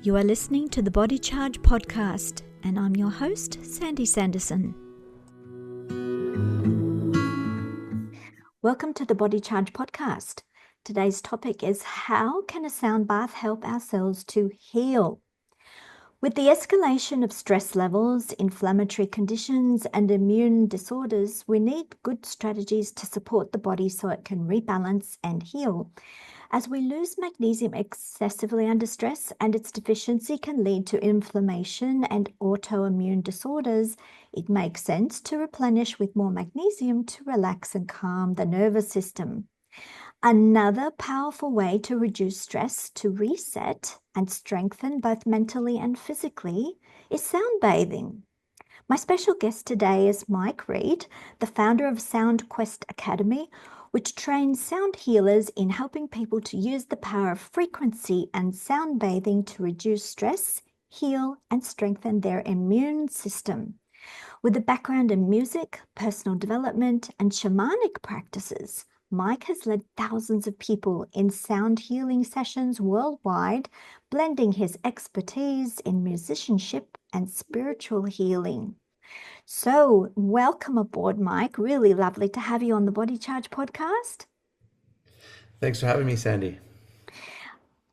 You are listening to the Body Charge podcast, and I'm your host, Sandy Sanderson. Welcome to the Body Charge podcast. Today's topic is how can a sound bath help our cells to heal? With the escalation of stress levels, inflammatory conditions, and immune disorders, we need good strategies to support the body so it can rebalance and heal. As we lose magnesium excessively under stress and its deficiency can lead to inflammation and autoimmune disorders, it makes sense to replenish with more magnesium to relax and calm the nervous system. Another powerful way to reduce stress, to reset and strengthen both mentally and physically, is sound bathing. My special guest today is Mike Reed, the founder of Sound Quest Academy, which trains sound healers in helping people to use the power of frequency and sound bathing to reduce stress, heal, and strengthen their immune system. With a background in music, personal development, and shamanic practices, Mike has led thousands of people in sound healing sessions worldwide, blending his expertise in musicianship and spiritual healing. So, welcome aboard, Mike. Really lovely to have you on the Body Charge podcast. Thanks for having me, Sandy.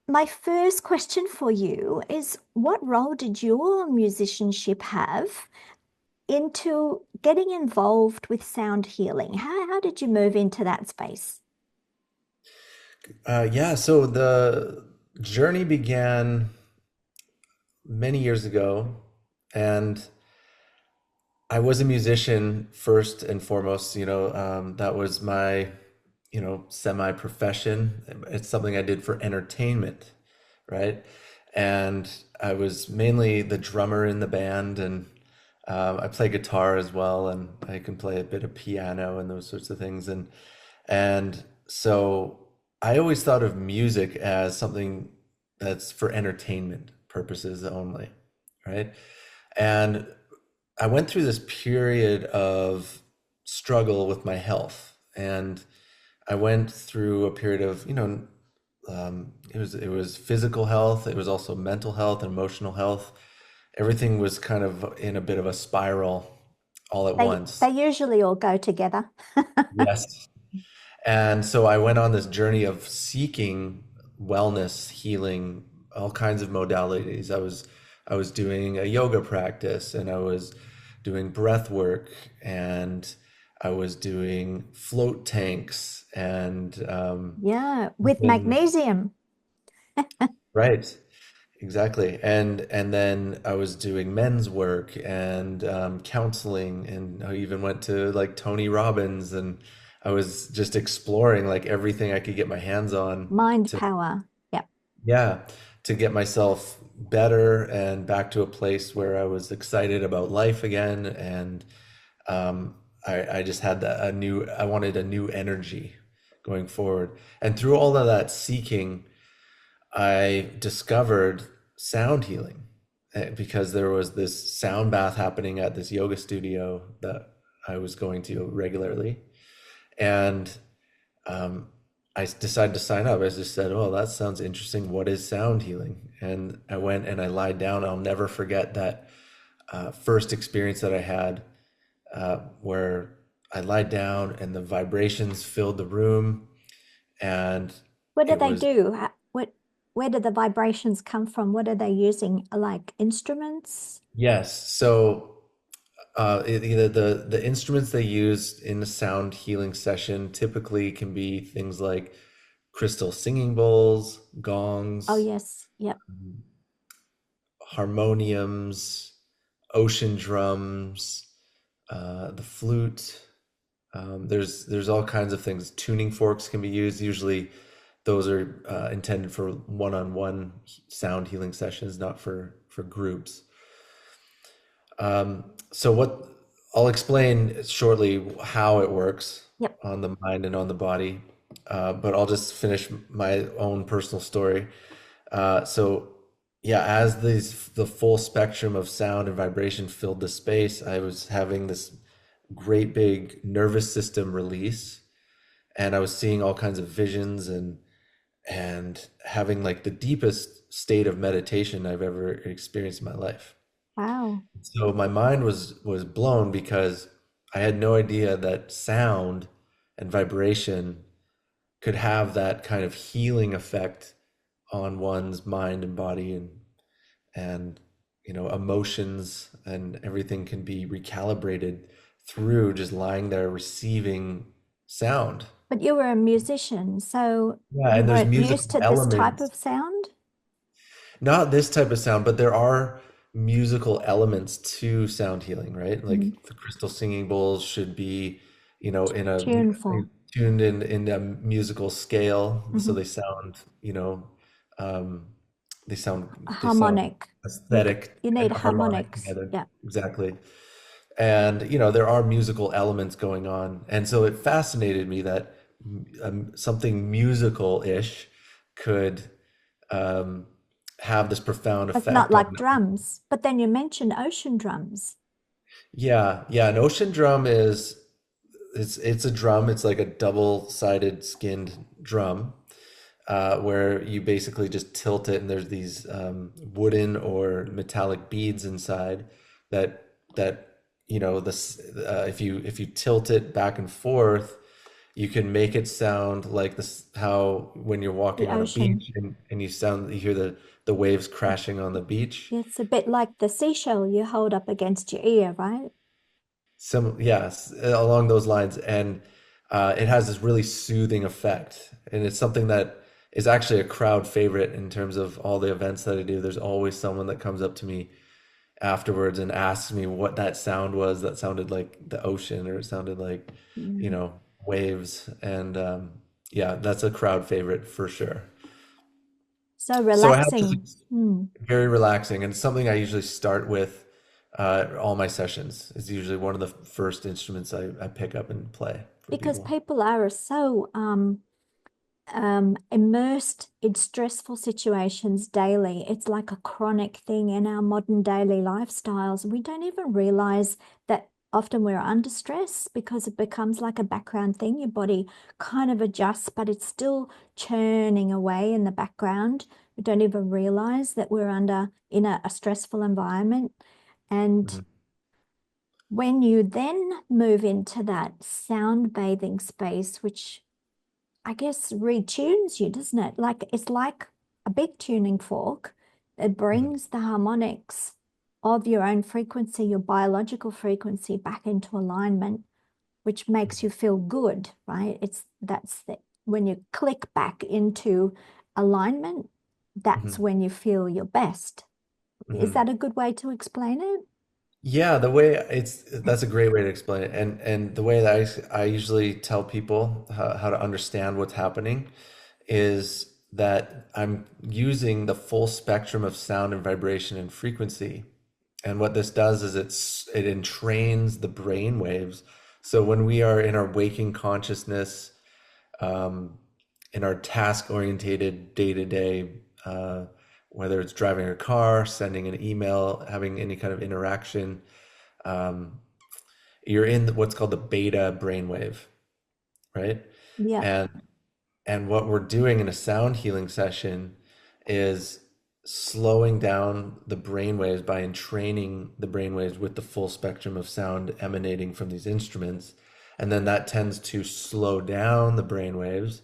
My first question for you is, what role did your musicianship have into getting involved with sound healing? How did you move into that space? So the journey began many years ago, and I was a musician first and foremost. That was my, semi-profession. It's something I did for entertainment, right? And I was mainly the drummer in the band, and I play guitar as well, and I can play a bit of piano and those sorts of things. And so I always thought of music as something that's for entertainment purposes only, right? And I went through this period of struggle with my health, and I went through a period of, it was physical health. It was also mental health and emotional health. Everything was kind of in a bit of a spiral all at once. They usually all go together. Yes. And so I went on this journey of seeking wellness, healing, all kinds of modalities. I was doing a yoga practice, and I was doing breath work, and I was doing float tanks and with magnesium. Right. Exactly. And then I was doing men's work and counseling, and I even went to like Tony Robbins, and I was just exploring like everything I could get my hands on Mind to, power. Yep. yeah, to get myself better and back to a place where I was excited about life again. And I just had I wanted a new energy going forward. And through all of that seeking, I discovered sound healing because there was this sound bath happening at this yoga studio that I was going to regularly. And I decided to sign up. I just said, oh, that sounds interesting. What is sound healing? And I went and I lied down. I'll never forget that first experience that I had where I lied down and the vibrations filled the room. And what do they do? Where do the vibrations come from? What are they using? Like instruments? Yes. So either the instruments they use in a sound healing session typically can be things like crystal singing bowls, gongs, Oh, yes. Yep. harmoniums, ocean drums, the flute. There's all kinds of things. Tuning forks can be used. Usually those are intended for one-on-one sound healing sessions, not for groups. So what I'll explain shortly how it works Yep. on the mind and on the body, but I'll just finish my own personal story. As the full spectrum of sound and vibration filled the space, I was having this great big nervous system release, and I was seeing all kinds of visions and having like the deepest state of meditation I've ever experienced in my life. Wow. So my mind was blown because I had no idea that sound and vibration could have that kind of healing effect on one's mind and body, and emotions and everything can be recalibrated through just lying there receiving sound. But you were a musician, so Yeah, you and there's weren't used musical to this type elements. of sound? Not this type of sound, but there are musical elements to sound healing, right? Mhm. Like the crystal singing bowls should be, in a Tuneful. tuned in a musical scale, so Hmm. um, they sound Harmonic. aesthetic You and need harmonic harmonics. together. Yeah. Exactly. And there are musical elements going on, and so it fascinated me that something musical-ish could um, have this profound It's not effect on like me. drums. But then you mentioned ocean drums. Yeah, yeah. An ocean drum is it's a drum. It's like a double-sided skinned drum, where you basically just tilt it, and there's these wooden or metallic beads inside that this if you tilt it back and forth, you can make it sound like this, how when you're The walking on a ocean. beach and you hear the waves crashing on the beach. It's a bit like the seashell you hold up against your ear, right? Some, yes, along those lines, and it has this really soothing effect, and it's something that is actually a crowd favorite in terms of all the events that I do. There's always someone that comes up to me afterwards and asks me what that sound was that sounded like the ocean, or it sounded like, Mm. waves, and yeah, that's a crowd favorite for sure. So So I have relaxing. this Hmm. very relaxing, and it's something I usually start with all my sessions. It's usually one of the first instruments I pick up and play for Because people. people are so immersed in stressful situations daily. It's like a chronic thing in our modern daily lifestyles. We don't even realize that often we're under stress because it becomes like a background thing. Your body kind of adjusts, but it's still churning away in the background. We don't even realize that we're under in a stressful environment. And Mhm, when you then move into that sound bathing space, which I guess retunes you, doesn't it? Like it's like a big tuning fork. It mhm, brings the harmonics of your own frequency, your biological frequency back into alignment, which makes you feel good, right? That's the when you click back into alignment, that's mhm, when you feel your best. Is mhm. that a good way to explain it? Yeah, the way it's that's a great way to explain it, and the way that I usually tell people how to understand what's happening is that I'm using the full spectrum of sound and vibration and frequency. And what this does is it entrains the brain waves. So when we are in our waking consciousness, um, in our task orientated day to day, whether it's driving a car, sending an email, having any kind of interaction, um, you're in what's called the beta brainwave, right? Yeah. And what we're doing in a sound healing session is slowing down the brainwaves by entraining the brainwaves with the full spectrum of sound emanating from these instruments. And then that tends to slow down the brainwaves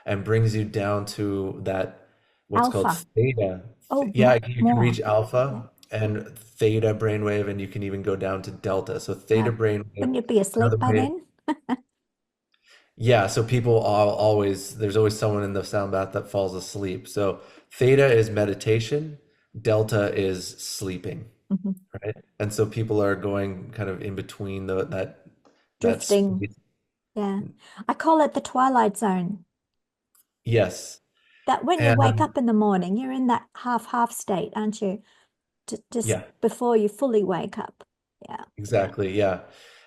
and brings you down to that what's called Alpha. theta. Oh, Yeah, you can reach more. Yeah. alpha and theta brainwave, and you can even go down to delta. So theta Wow. brainwave, Wouldn't you be another asleep by way. then? Yeah, so people always, there's always someone in the sound bath that falls asleep. So theta is meditation, delta is sleeping, Mhm. right? And so people are going kind of in between that Drifting. space. Yeah. I call it the twilight zone. Yes. That when you wake And up in the morning, you're in that half state, aren't you? Just yeah, before you fully wake up. Yeah. exactly. Yeah.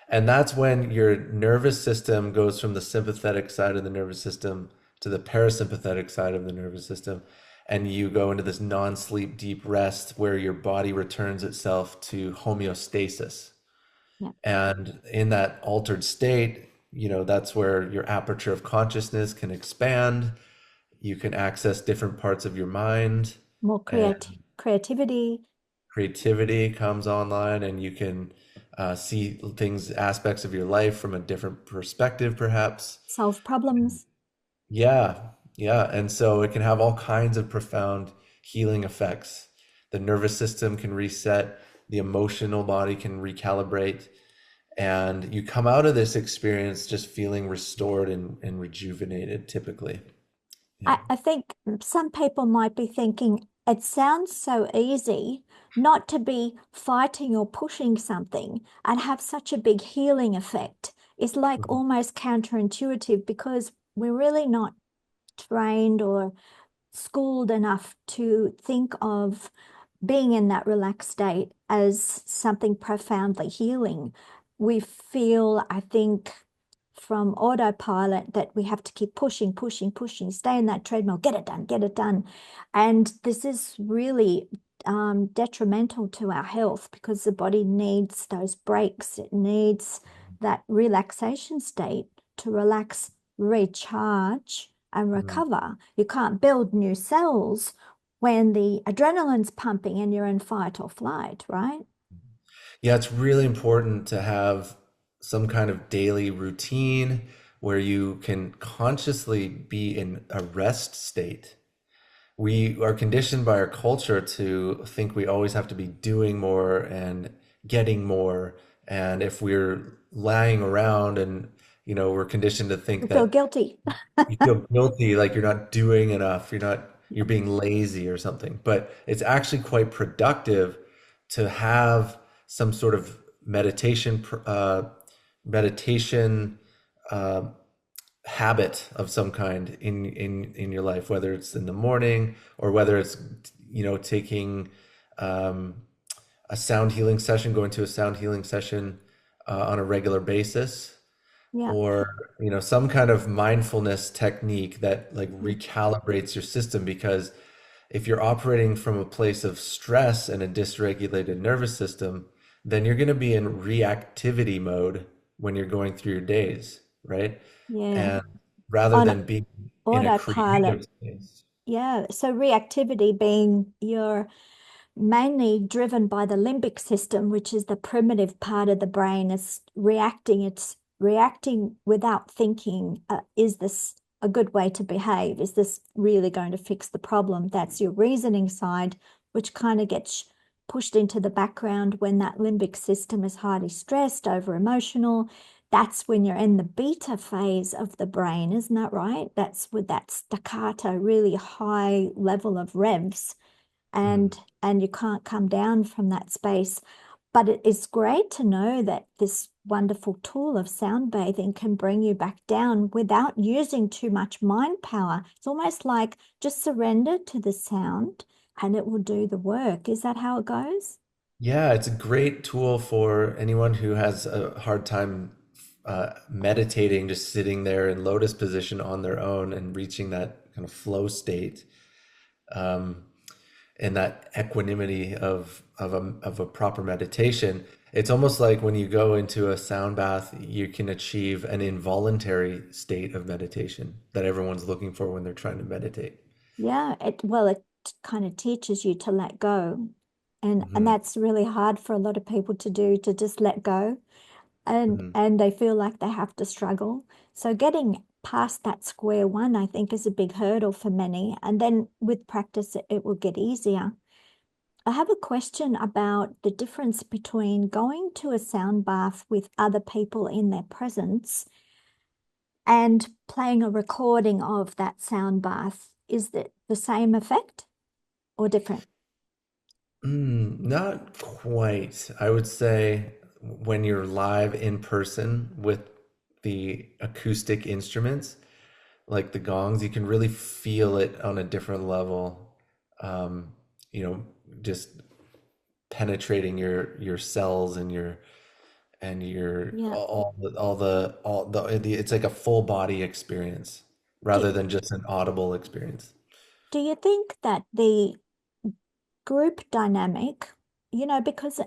And that's when your nervous system goes from the sympathetic side of the nervous system to the parasympathetic side of the nervous system. And you go into this non-sleep deep rest where your body returns itself to homeostasis. Yeah. And in that altered state, that's where your aperture of consciousness can expand. you can access different parts of your mind, More and creativity, creativity comes online, and you can see things, aspects of your life from a different perspective, perhaps. solve problems. Yeah, yeah. And so it can have all kinds of profound healing effects. The nervous system can reset, the emotional body can recalibrate, and you come out of this experience just feeling restored and rejuvenated, typically. Yeah. I think some people might be thinking it sounds so easy not to be fighting or pushing something and have such a big healing effect. It's like Mhm. almost counterintuitive because we're really not trained or schooled enough to think of being in that relaxed state as something profoundly healing. We feel, I think, from autopilot that we have to keep pushing, pushing, pushing, stay in that treadmill, get it done, get it done. And this is really detrimental to our health because the body needs those breaks. It needs that relaxation state to relax, recharge, and Mhm. recover. You can't build new cells when the adrenaline's pumping and you're in fight or flight, right? Yeah, it's really important to have some kind of daily routine where you can consciously be in a rest state. We are conditioned by our culture to think we always have to be doing more and getting more. And if we're lying around and, we're conditioned to You think feel that guilty. you feel guilty, like you're not doing enough, you're being lazy or something. But it's actually quite productive to have some sort of meditation uh, habit of some kind in your life, whether it's in the morning or whether it's taking um, a sound healing session, going to a sound healing session on a regular basis, Yeah. or some kind of mindfulness technique that like recalibrates your system. Because if you're operating from a place of stress and a dysregulated nervous system, then you're going to be in reactivity mode when you're going through your days, right? Yeah. And rather On than being in a autopilot. creative space. Yeah. So reactivity being your mainly driven by the limbic system, which is the primitive part of the brain. It's reacting without thinking. Is this a good way to behave? Is this really going to fix the problem? That's your reasoning side, which kind of gets pushed into the background when that limbic system is highly stressed, over emotional. That's when you're in the beta phase of the brain, isn't that right? That's with that staccato, really high level of revs Mm. and you can't come down from that space. But it is great to know that this wonderful tool of sound bathing can bring you back down without using too much mind power. It's almost like just surrender to the sound and it will do the work. Is that how it goes? Yeah, it's a great tool for anyone who has a hard time meditating, just sitting there in lotus position on their own and reaching that kind of flow state. Um, and that equanimity of a proper meditation. It's almost like when you go into a sound bath, you can achieve an involuntary state of meditation that everyone's looking for when they're trying to meditate. Yeah, it kind of teaches you to let go. And Hmm. that's really hard for a lot of people to do, to just let go. Hmm. And they feel like they have to struggle. So getting past that square one, I think, is a big hurdle for many. And then with practice, it will get easier. I have a question about the difference between going to a sound bath with other people in their presence and playing a recording of that sound bath. Is that the same effect or different? Not quite. I would say when you're live in person with the acoustic instruments, like the gongs, you can really feel it on a different level. Um, you know, just penetrating your cells and your Yeah. all the it's like a full body experience Do, rather than just an audible experience. do you think that the group dynamic, because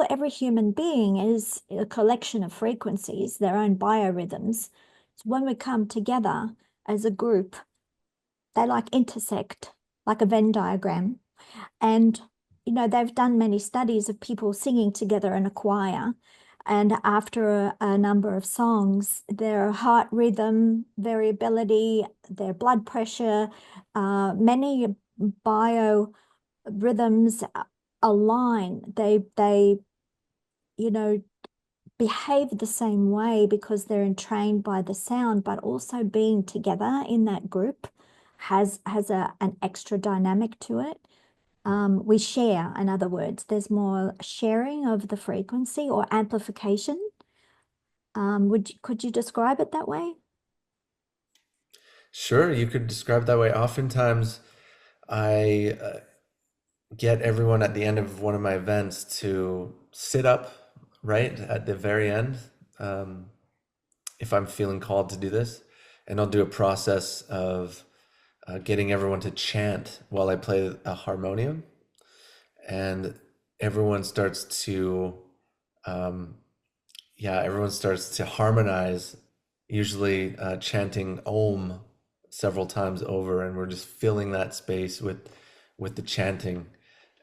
every human being is a collection of frequencies, their own biorhythms. So when we come together as a group, they like intersect like a Venn diagram. And, they've done many studies of people singing together in a choir. And after a number of songs, their heart rhythm, variability, their blood pressure, many bio rhythms align. They, you know, behave the same way because they're entrained by the sound, but also being together in that group has an extra dynamic to it. We share, in other words, there's more sharing of the frequency or amplification. Could you describe it that way? Sure, you could describe it that way. Oftentimes, I get everyone at the end of one of my events to sit up right at the very end, um, if I'm feeling called to do this. And I'll do a process of getting everyone to chant while I play a harmonium. And everyone starts to, um, yeah, everyone starts to harmonize, usually chanting Om several times over. And we're just filling that space with the chanting.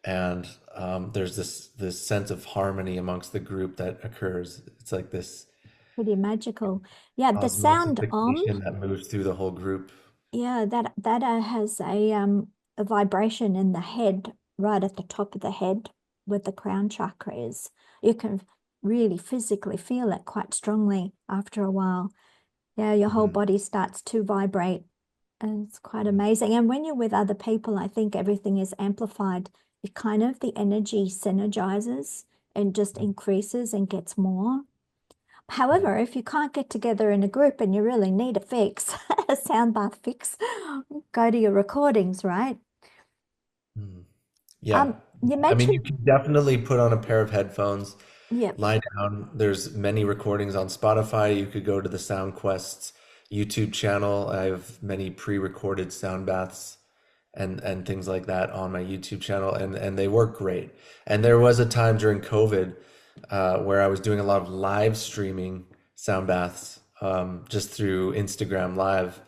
And there's this sense of harmony amongst the group that occurs. It's like this Pretty magical. Yeah, the sound osmosification that moves through the whole group. yeah, that has a vibration in the head, right at the top of the head, with the crown chakra is. You can really physically feel it quite strongly after a while. Yeah, your whole Mhm. body starts to vibrate, and it's quite Mhm. amazing. And when you're with other people, I think everything is amplified. It kind of the energy synergizes and just increases and gets more. Yeah. However, if you can't get together in a group and you really need a fix, a sound bath fix, go to your recordings, right? Mhm. Yeah. You I mean, you mentioned, can definitely put on a pair of headphones, yeah, lie down. There's many recordings on Spotify. You could go to the SoundQuest YouTube channel. I have many pre-recorded sound baths and things like that on my YouTube channel, and they work great. And there was a time during COVID where I was doing a lot of live streaming sound baths just through Instagram Live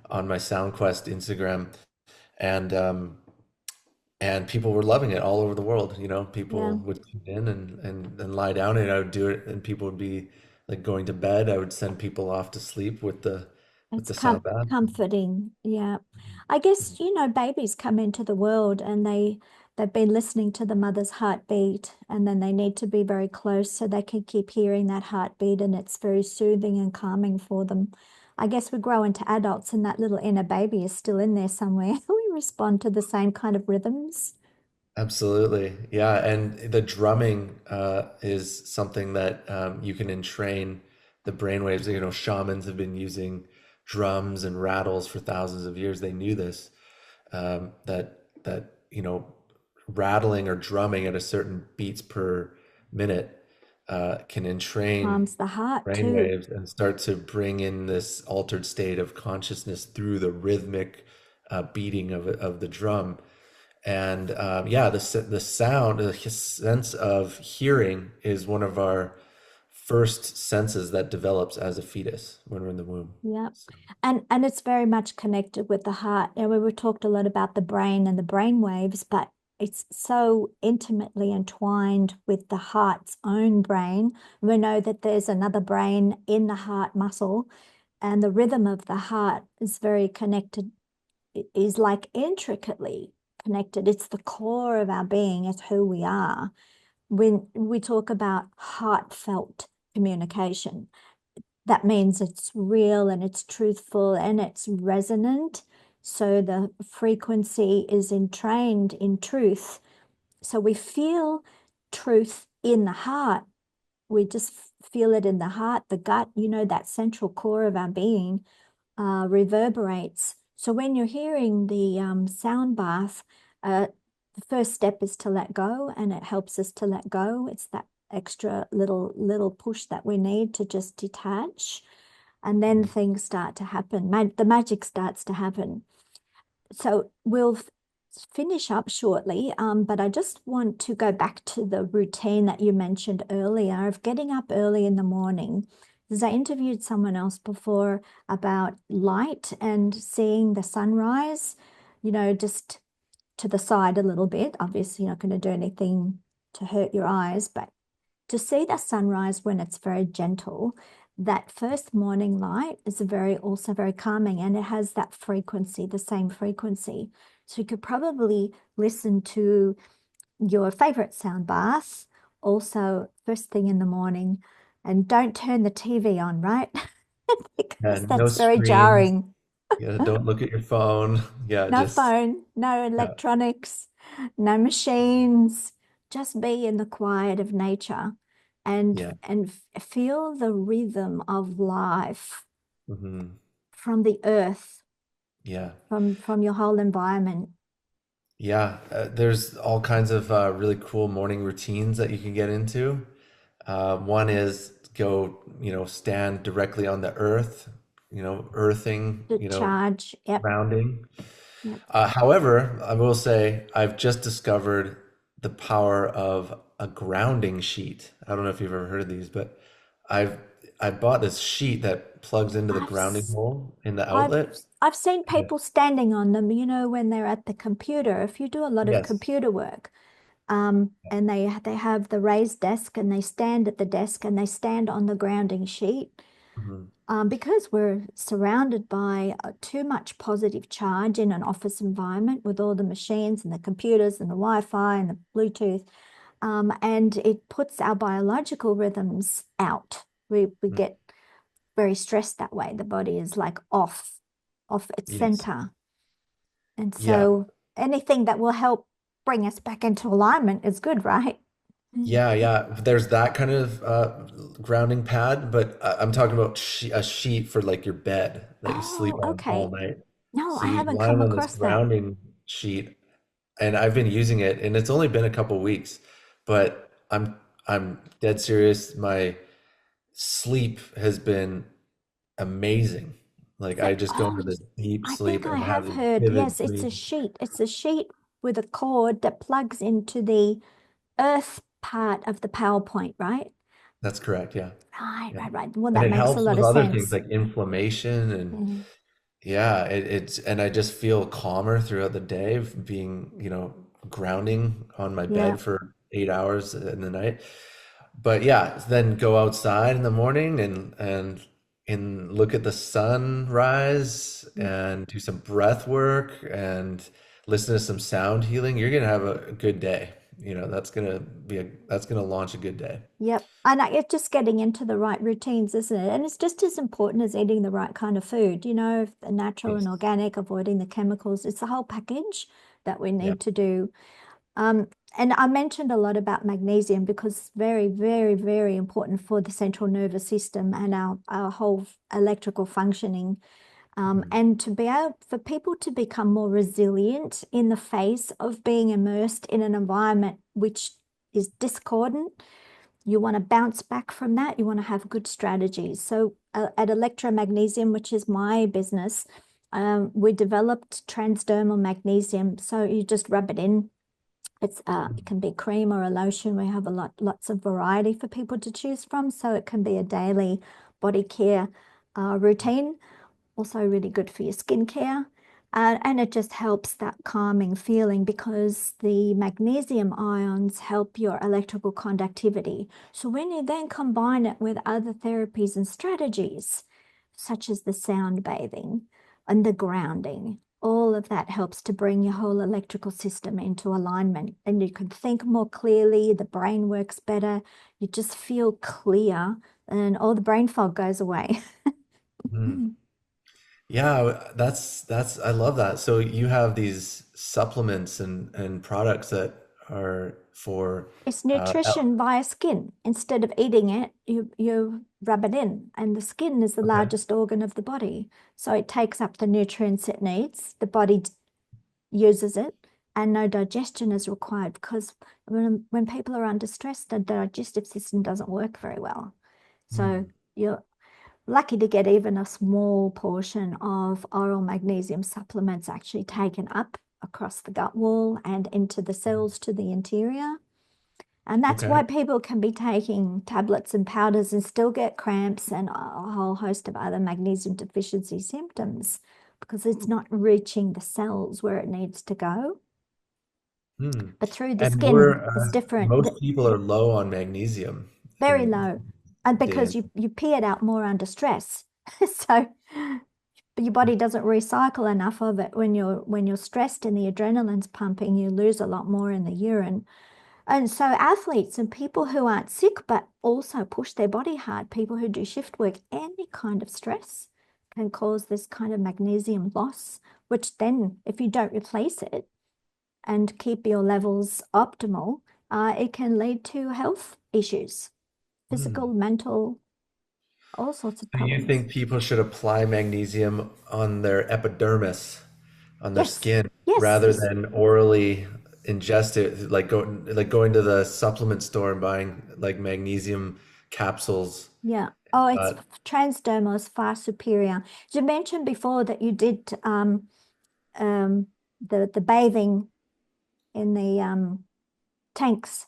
on my SoundQuest Instagram, and people were loving it all over the world. yeah, People would tune in and lie down, and I would do it, and people would be like going to bed. I would send people off to sleep with it's the sound bath. comforting. Yeah. I guess, babies come into the world and they've been listening to the mother's heartbeat, and then they need to be very close so they can keep hearing that heartbeat, and it's very soothing and calming for them. I guess we grow into adults and that little inner baby is still in there somewhere. We respond to the same kind of rhythms. Absolutely. Yeah. And the drumming is something that you can entrain the brainwaves. Shamans have been using drums and rattles for thousands of years. They knew this, that rattling or drumming at a certain beats per minute can entrain Calms the heart too. brainwaves and start to bring in this altered state of consciousness through the rhythmic beating of the drum. And yeah, the sound, the sense of hearing is one of our first senses that develops as a fetus when we're in the womb. Yeah. So, And it's very much connected with the heart. And we've talked a lot about the brain and the brain waves, but it's so intimately entwined with the heart's own brain. We know that there's another brain in the heart muscle, and the rhythm of the heart is very connected, is like intricately connected. It's the core of our being, it's who we are. When we talk about heartfelt communication, that means it's real and it's truthful and it's resonant. So the frequency is entrained in truth. So we feel truth in the heart. We just feel it in the heart, the gut, that central core of our being reverberates. So when you're hearing the sound bath, the first step is to let go, and it helps us to let go. It's that extra little push that we need to just detach, and then things start to happen. The magic starts to happen. So we'll finish up shortly, but I just want to go back to the routine that you mentioned earlier of getting up early in the morning Because I interviewed someone else before about light and seeing the sunrise, just to the side a little bit. Obviously, you're not going to do anything to hurt your eyes, but to see the sunrise when it's very gentle, that first morning light is also very calming, and it has that frequency, the same frequency. So you could probably listen to your favorite sound bath also first thing in the morning, and don't turn the TV on, right? Because And no that's very screens. jarring. Yeah, don't look at your phone. Yeah, No just phone, no yeah. electronics, no machines. Just be in the quiet of nature and Yeah. feel the rhythm of life Hmm. from the earth, Yeah. from your whole environment. Yeah. There's all kinds of really cool morning routines that you can get into. One is go, stand directly on the earth, earthing, The charge. Yep. grounding. Yep. However, I will say I've just discovered the power of a grounding sheet. I don't know if you've ever heard of these, but I've I bought this sheet that plugs into the I've grounding s- hole in the I've outlet. I've seen Yeah. people standing on them, when they're at the computer. If you do a lot of Yes. computer work, and they have the raised desk and they stand at the desk and they stand on the grounding sheet. Mhm. Because we're surrounded by too much positive charge in an office environment with all the machines and the computers and the Wi-Fi and the Bluetooth, and it puts our biological rhythms out. We Mm. get very stressed that way. The body is like off its Yes. center. And Yeah. so anything that will help bring us back into alignment is good, right? Mm. Yeah, yeah. There's that kind of grounding pad, but I'm talking about a sheet for like your bed that you sleep Oh, on all okay. night. No, So I you haven't lie come on this across that. grounding sheet, and I've been using it, and it's only been a couple weeks, but I'm dead serious. My sleep has been amazing. Like So, I just go into this deep I sleep think I and have have these heard, vivid yes, it's a dreams. sheet. It's a sheet with a cord that plugs into the earth part of the PowerPoint, right? That's correct. Yeah. Right, Yeah. right, right. Well, And that it makes a helps lot with of other things sense. like inflammation and Mm. yeah, and I just feel calmer throughout the day being, grounding on my Yeah. bed for 8 hours in the night. But yeah, then go outside in the morning and look at the sunrise and do some breath work and listen to some sound healing. You're gonna have a good day. That's gonna launch a good day. Yep. And it's just getting into the right routines, isn't it? And it's just as important as eating the right kind of food, if the natural and Yes. organic, avoiding the chemicals. It's the whole package that we Yeah. need to do. Um, and I mentioned a lot about magnesium because it's very, very, very important for the central nervous system and our whole electrical functioning. Mhm. And to be able for people to become more resilient in the face of being immersed in an environment which is discordant. You want to bounce back from that. You want to have good strategies. So at Elektra Magnesium, which is my business, we developed transdermal magnesium. So you just rub it in. It can be cream or a lotion. We have lots of variety for people to choose from. So it can be a daily body care routine, also really good for your skincare. And it just helps that calming feeling because the magnesium ions help your electrical conductivity. So when you then combine it with other therapies and strategies, such as the sound bathing and the grounding, all of that helps to bring your whole electrical system into alignment. And you can think more clearly, the brain works better, you just feel clear, and all the brain fog goes away. Mhm. Yeah, that's I love that. So you have these supplements and products that are for It's el- nutrition via skin. Instead of eating it, you rub it in, and the skin is the okay. largest organ of the body. So it takes up the nutrients it needs. The body uses it, and no digestion is required because when people are under stress, the digestive system doesn't work very well. So Mm, you're lucky to get even a small portion of oral magnesium supplements actually taken up across the gut wall and into the cells to the interior. And that's Okay. why people can be taking tablets and powders and still get cramps and a whole host of other magnesium deficiency symptoms because it's not reaching the cells where it needs to go. Hmm. But through the And skin, it's different, most people are low on magnesium very in low. And day because and you pee it out more under stress. So your body doesn't recycle enough of it when you're stressed and the adrenaline's pumping, you lose a lot more in the urine. And so athletes and people who aren't sick but also push their body hard, people who do shift work, any kind of stress can cause this kind of magnesium loss, which then if you don't replace it and keep your levels optimal, it can lead to health issues, Hmm. physical, mental, all sorts of Do you problems. think people should apply magnesium on their epidermis, on their Yes, skin, yes, rather than orally ingest it, like going to the supplement store and buying like magnesium capsules? yeah. Oh, it's But transdermal is far superior. You mentioned before that you did um, the bathing in the tanks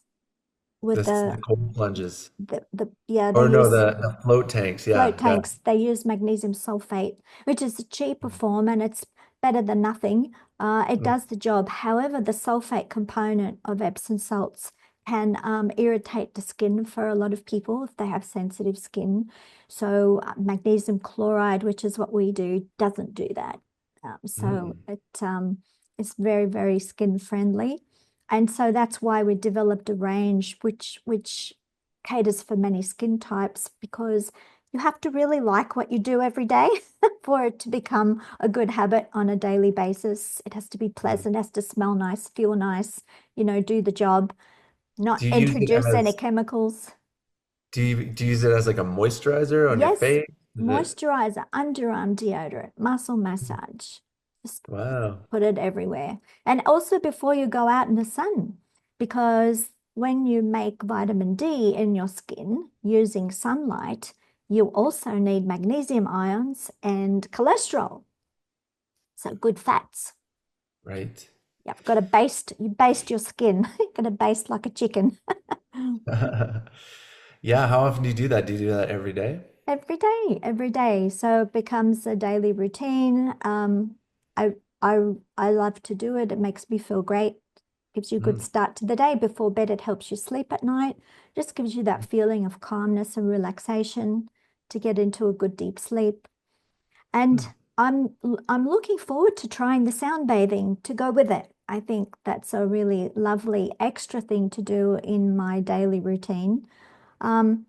with the cold plunges, the yeah, they or no, use the float tanks. float Yeah, yeah. tanks. They use magnesium sulfate, which is a cheaper form and it's better than nothing. It Mm, does the job. However, the sulfate component of Epsom salts can irritate the skin for a lot of people if they have sensitive skin. So magnesium chloride, which is what we do, doesn't do that. So mm, it's very, very skin friendly. And so that's why we developed a range which caters for many skin types because you have to really like what you do every day for it to become a good habit on a daily basis. It has to be mm. pleasant, has to smell nice, feel nice, do the job, not Do you use it introduce any as chemicals. do you use it as like a moisturizer on your Yes, face? Is it moisturizer, underarm deodorant, muscle massage. Just wow, put it everywhere. And also before you go out in the sun, because when you make vitamin D in your skin using sunlight, you also need magnesium ions and cholesterol. So good fats. right? You've got to you baste your skin. You've got to baste like a chicken. Yeah, how often do you do that? Do you do that every day? Every day, every day. So it becomes a daily routine. I I love to do it. It makes me feel great. Gives you a good Mm, start to the day. Before bed, it helps you sleep at night. Just gives you that feeling of calmness and relaxation to get into a good deep sleep. And mm, I'm looking forward to trying the sound bathing to go with it. I think that's a really lovely extra thing to do in my daily routine. Um,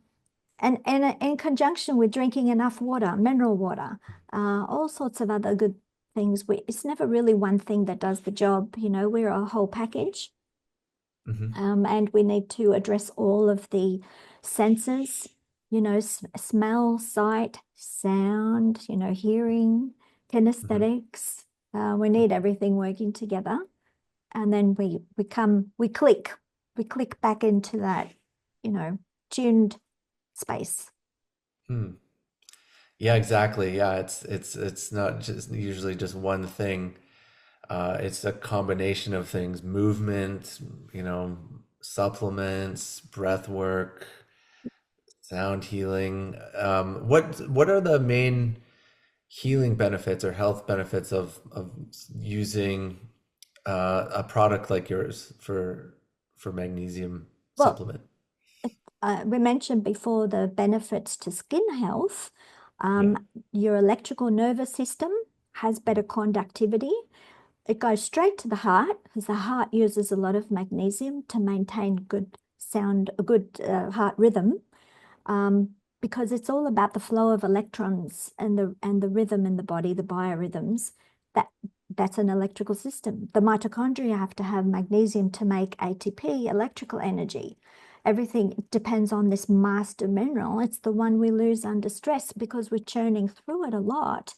and in conjunction with drinking enough water, mineral water, all sorts of other good things. It's never really one thing that does the job. We're a whole package, mhm, and we need to address all of the senses, smell, sight, sound, hearing, mhm, kinesthetics. We need everything working together, and then we click back into that, you know, tuned space. mm. Yeah, exactly. Yeah, it's not just usually just one thing. It's a combination of things, movement, supplements, breath work, sound healing. What are the main healing benefits or health benefits of using a product like yours for magnesium Well, supplement? we mentioned before the benefits to skin health. Yeah. Your electrical nervous system has better conductivity. It goes straight to the heart because the heart uses a lot of magnesium to maintain good sound, a good heart rhythm. Because it's all about the flow of electrons and the rhythm in the body, the biorhythms. That that's an electrical system. The mitochondria have to have magnesium to make ATP, electrical energy. Everything depends on this master mineral. It's the one we lose under stress because we're churning through it a lot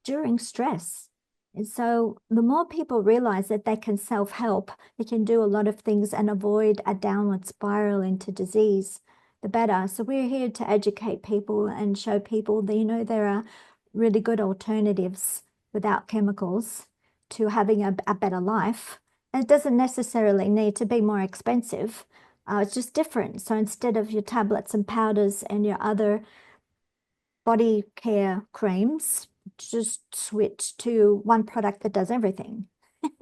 during stress. And so the more people realize that they can self-help, they can do a lot of things and avoid a downward spiral into disease, the better. So we're here to educate people and show people that, there are really good alternatives without chemicals to having a better life. And it doesn't necessarily need to be more expensive. It's just different. So instead of your tablets and powders and your other body care creams, just switch to one product that does everything,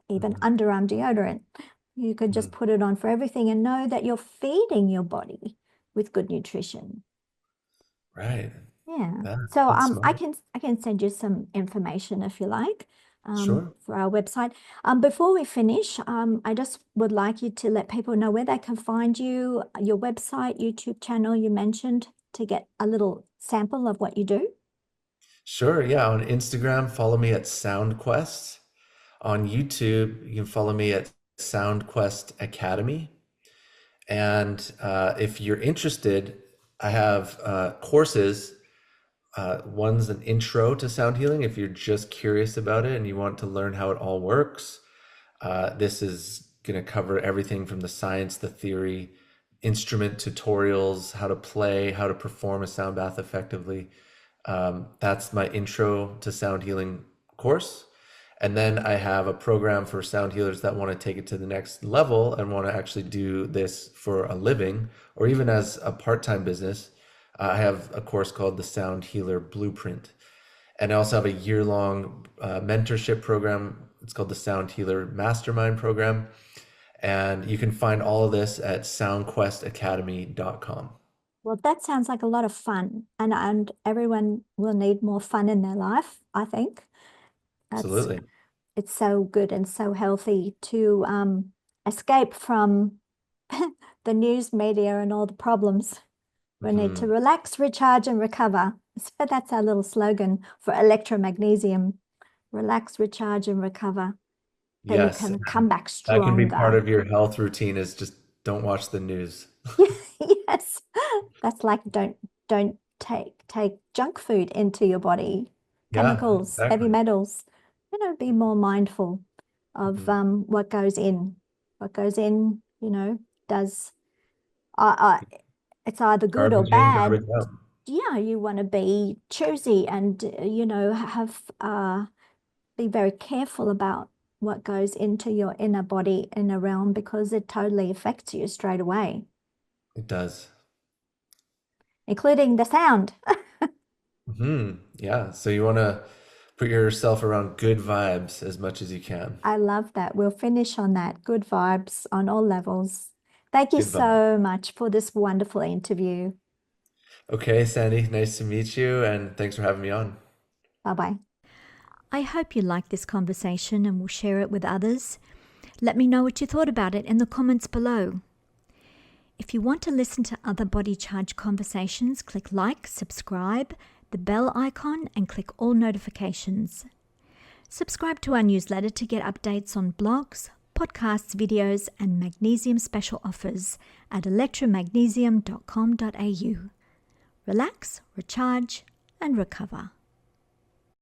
even Mhm. underarm deodorant. You could just Mhm. put it on for everything and know that you're feeding your body with good nutrition. Right. Yeah. Yeah, So that's I smart. can send you some information if you like, Sure. for our website. Before we finish, I just would like you to let people know where they can find you, your website, YouTube channel you mentioned, to get a little sample of what you do. Sure. Yeah. On Instagram, follow me at SoundQuest. On YouTube, you can follow me at SoundQuest Academy. And if you're interested, I have courses. One's an intro to sound healing if you're just curious about it and you want to learn how it all works. This is going to cover everything from the science, the theory, instrument tutorials, how to play, how to perform a sound bath effectively. That's my intro to sound healing course. And then I have a program for sound healers that want to take it to the next level and want to actually do this for a living or even as a part time business. I have a course called the Sound Healer Blueprint. And I also have a year long mentorship program. It's called the Sound Healer Mastermind Program. And you can find all of this at soundquestacademy.com. Well, that sounds like a lot of fun, and everyone will need more fun in their life, I think. That's Absolutely. it's so good and so healthy to escape from the news media and all the problems. We need to Hmm. relax, recharge, and recover. So that's our little slogan for Elektra Magnesium. Relax, recharge, and recover. So you Yes. can come back That can be part stronger. of your health routine is just don't watch the news. Yes. That's like don't take junk food into your body, Yeah, chemicals, heavy exactly. metals. Be more mindful of Mhm. what goes in. What goes in, does it's either good or Garbage in, bad. garbage out. Yeah, you want to be choosy and have be very careful about what goes into your inner body, inner realm, because it totally affects you straight away, It does. including the sound. Yeah. So you want to put yourself around good vibes as much as you can. I love that. We'll finish on that. Good vibes on all levels. Thank you Good vibes. so much for this wonderful interview. Okay, Sandy, nice to meet you, and thanks for having me on. Bye bye. I hope you liked this conversation and will share it with others. Let me know what you thought about it in the comments below. If you want to listen to other Body Charge conversations, click like, subscribe, the bell icon, and click all notifications. Subscribe to our newsletter to get updates on blogs, podcasts, videos, and magnesium special offers at electromagnesium.com.au. Relax, recharge, and recover.